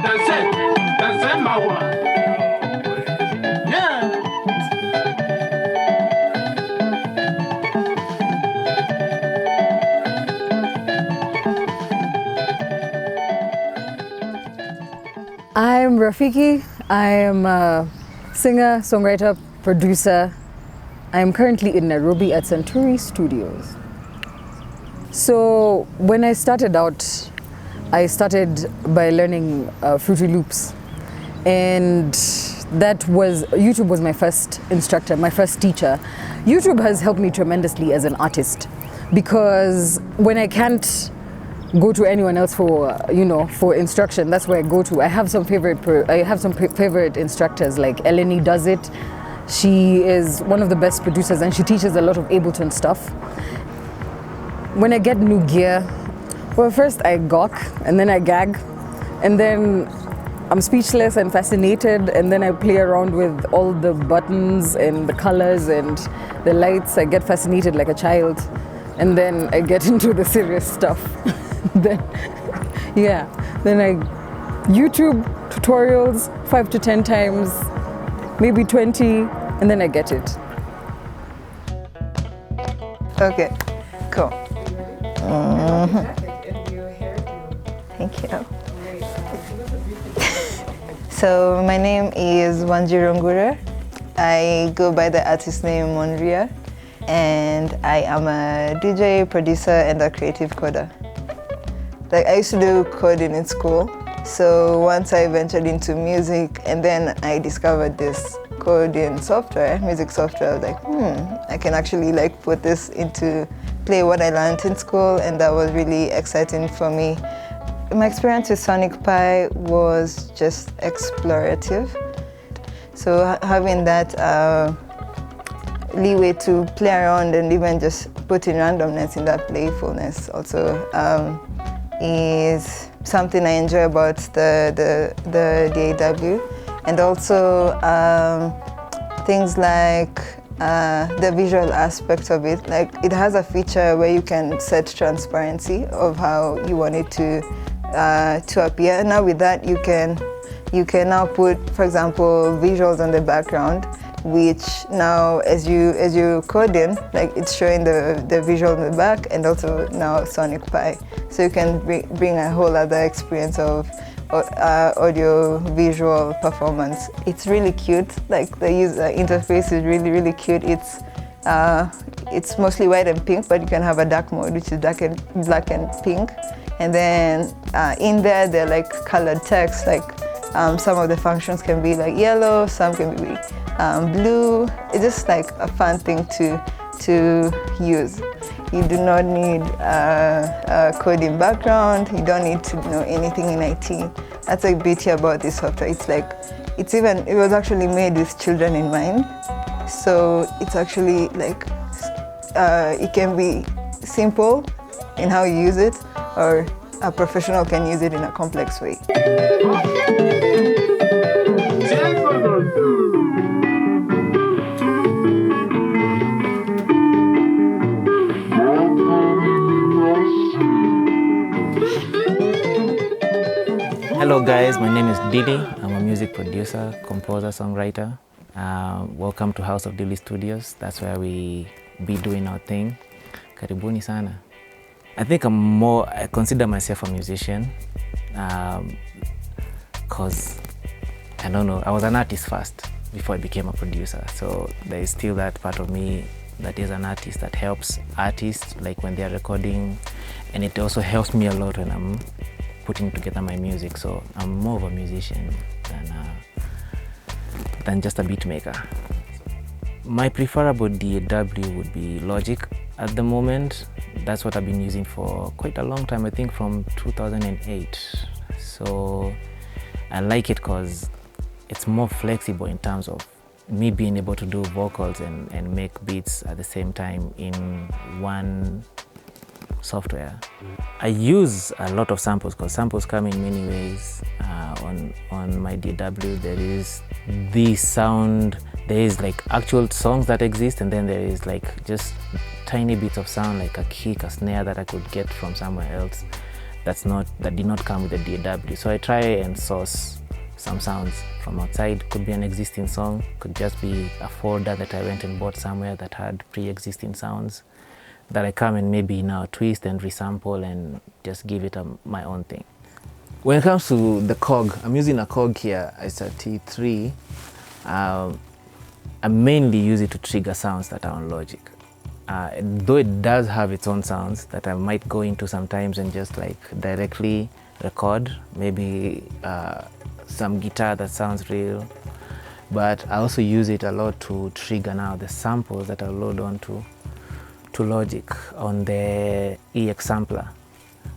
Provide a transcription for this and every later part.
the SEMA one. Yeah. I'm Rafiiki. I am a singer, songwriter, producer. I am currently in Nairobi at Santuri Studios. So when I started out, I started by learning Fruity Loops, and YouTube was my first instructor, my first teacher. YouTube has helped me tremendously as an artist, because when I can't go to anyone else for instruction, that's where I go to. I have some favorite instructors, like Eleni does it. She is one of the best producers and she teaches a lot of Ableton stuff. When I get new gear, well, first I gawk and then I gag, and then I'm speechless and fascinated, and then I play around with all the buttons and the colors and the lights. I get fascinated like a child, and then I get into the serious stuff. then I YouTube tutorials 5 to 10 times, maybe 20, and then I get it. Okay, cool. Thank you. So my name is Wanjirongura. I go by the artist name Monrhea, and I am a DJ, producer, and a creative coder. I used to do coding in school. So once I ventured into music, and then I discovered this coding software, music software, I was like, I can actually put this into play what I learned in school, and that was really exciting for me. My experience with Sonic Pi was just explorative. So having that leeway to play around and even just put in randomness in that playfulness also is something I enjoy about the DAW. And also things like the visual aspect of it. Like, it has a feature where you can set transparency of how you want it to appear. Now with that, you can now put, for example, visuals on the background, which now as you code in, it's showing the visual in the back, and also now Sonic Pi. So you can bring a whole other experience of audio visual performance. It's really cute. The user interface is really, really cute. It's mostly white and pink, but you can have a dark mode, which is black and pink. And then in there are colored text. Some of the functions can be yellow, some can be blue. It's just a fun thing to use. You do not need a coding background. You don't need to know anything in IT. That's the beauty about this software. It was actually made with children in mind. So it's actually it can be simple in how you use it, or a professional can use it in a complex way. Hello guys, my name is Dillie. I'm a music producer, composer, songwriter. Welcome to House of Dillie Studios. That's where we be doing our thing. Karibuni sana. I think I consider myself a musician, because I don't know, I was an artist first before I became a producer. So there is still that part of me that is an artist, that helps artists when they're recording, and it also helps me a lot when I'm putting together my music. So I'm more of a musician than just a beat maker. My preferable DAW would be Logic at the moment. That's what I've been using for quite a long time, I think from 2008. So I like it because it's more flexible in terms of me being able to do vocals and make beats at the same time in one software. I use a lot of samples because samples come in many ways. On my DAW, there is the sound, there is actual songs that exist, and then there is just tiny bits of sound, like a kick, a snare that I could get from somewhere else. that did not come with the DAW. So I try and source some sounds from outside. Could be an existing song, could just be a folder that I went and bought somewhere that had pre-existing sounds that I come and maybe now twist and resample and just give it my own thing. When it comes to the cog, I'm using a cog here. It's a T3. I mainly use it to trigger sounds that are on Logic. Though it does have its own sounds that I might go into sometimes and just like directly record, maybe some guitar that sounds real. But I also use it a lot to trigger now the samples that I load onto Logic on the EX sampler.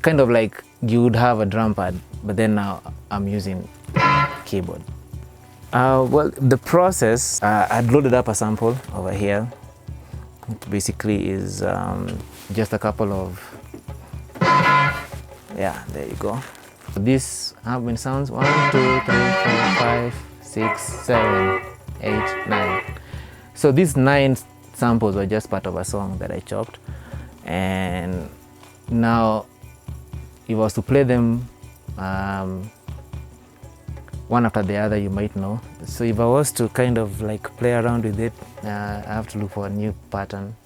Kind of like you would have a drum pad, but then now I'm using keyboard. Well, the process, I'd loaded up a sample over here. It basically is just a couple of, yeah, there you go. This have been sounds 1, 2, 3, 4, 5, 6, 7, 8, 9. So these 9 samples were just part of a song that I chopped, and now if I was to play them one after the other, you might know. So if I was to kind of like play around with it, I have to look for a new pattern.